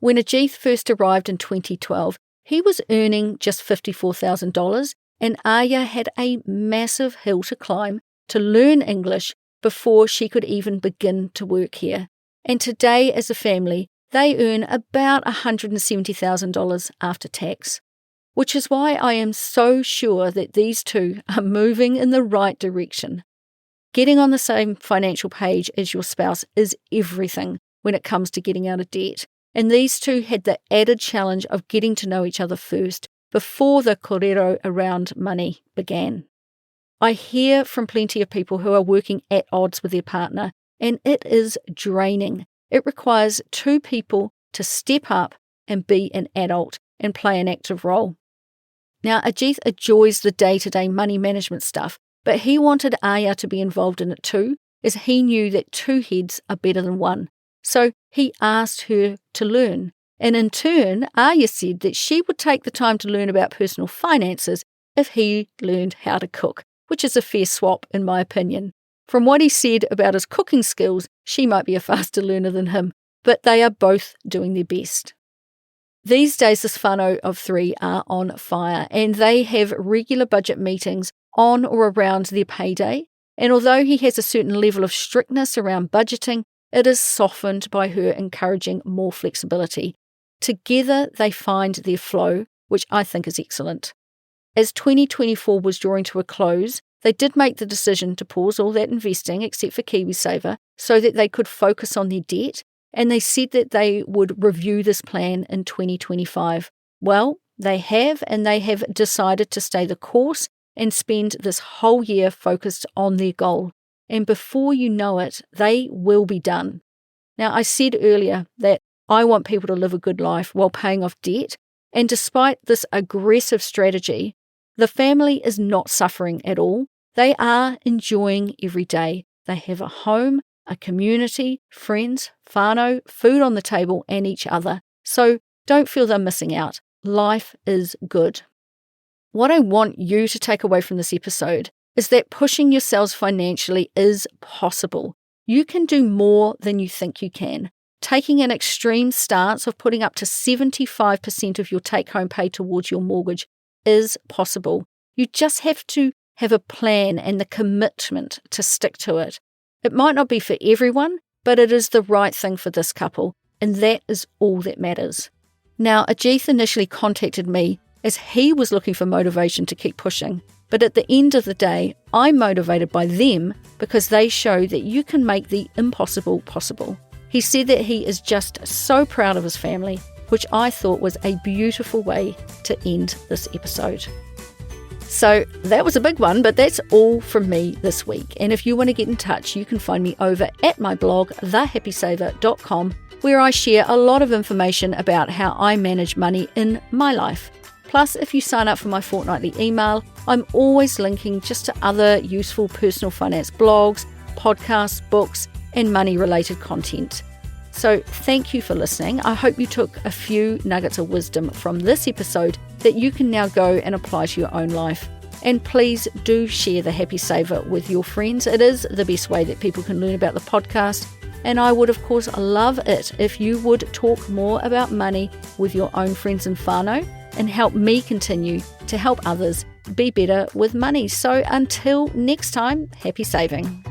When Ajith first arrived in 2012, he was earning just $54,000, and Aya had a massive hill to climb to learn English before she could even begin to work here. And today, as a family, they earn about $170,000 after tax, which is why I am so sure that these two are moving in the right direction. Getting on the same financial page as your spouse is everything when it comes to getting out of debt, and these two had the added challenge of getting to know each other first before the kōrero around money began. I hear from plenty of people who are working at odds with their partner, and it is draining. It requires two people to step up and be an adult and play an active role. Now, Ajith enjoys the day-to-day money management stuff, but he wanted Aya to be involved in it too, as he knew that two heads are better than one. So he asked her to learn. And in turn, Aya said that she would take the time to learn about personal finances if he learned how to cook, which is a fair swap in my opinion. From what he said about his cooking skills, she might be a faster learner than him, but they are both doing their best. These days, this whānau of three are on fire, and they have regular budget meetings on or around their payday. And although he has a certain level of strictness around budgeting, it is softened by her encouraging more flexibility. Together, they find their flow, which I think is excellent. As 2024 was drawing to a close, they did make the decision to pause all that investing except for KiwiSaver so that they could focus on their debt, and they said that they would review this plan in 2025. Well, they have, and they have decided to stay the course and spend this whole year focused on their goal. And before you know it, they will be done. Now, I said earlier that I want people to live a good life while paying off debt, and despite this aggressive strategy, the family is not suffering at all. They are enjoying every day. They have a home, a community, friends, whānau, food on the table, and each other. So don't feel they're missing out. Life is good. What I want you to take away from this episode is that pushing yourselves financially is possible. You can do more than you think you can. Taking an extreme stance of putting up to 75% of your take-home pay towards your mortgage is possible. You just have to have a plan and the commitment to stick to it. It might not be for everyone, but it is the right thing for this couple, and that is all that matters. Now, Ajith initially contacted me as he was looking for motivation to keep pushing, but at the end of the day, I'm motivated by them because they show that you can make the impossible possible. He said that he is just so proud of his family, which I thought was a beautiful way to end this episode. So that was a big one, but that's all from me this week. And if you want to get in touch, you can find me over at my blog, thehappysaver.com, where I share a lot of information about how I manage money in my life. Plus, if you sign up for my fortnightly email, I'm always linking just to other useful personal finance blogs, podcasts, books, and money-related content. So thank you for listening. I hope you took a few nuggets of wisdom from this episode that you can now go and apply to your own life. And please do share the Happy Saver with your friends. It is the best way that people can learn about the podcast. And I would, of course, love it if you would talk more about money with your own friends and whānau and help me continue to help others be better with money. So until next time, happy saving.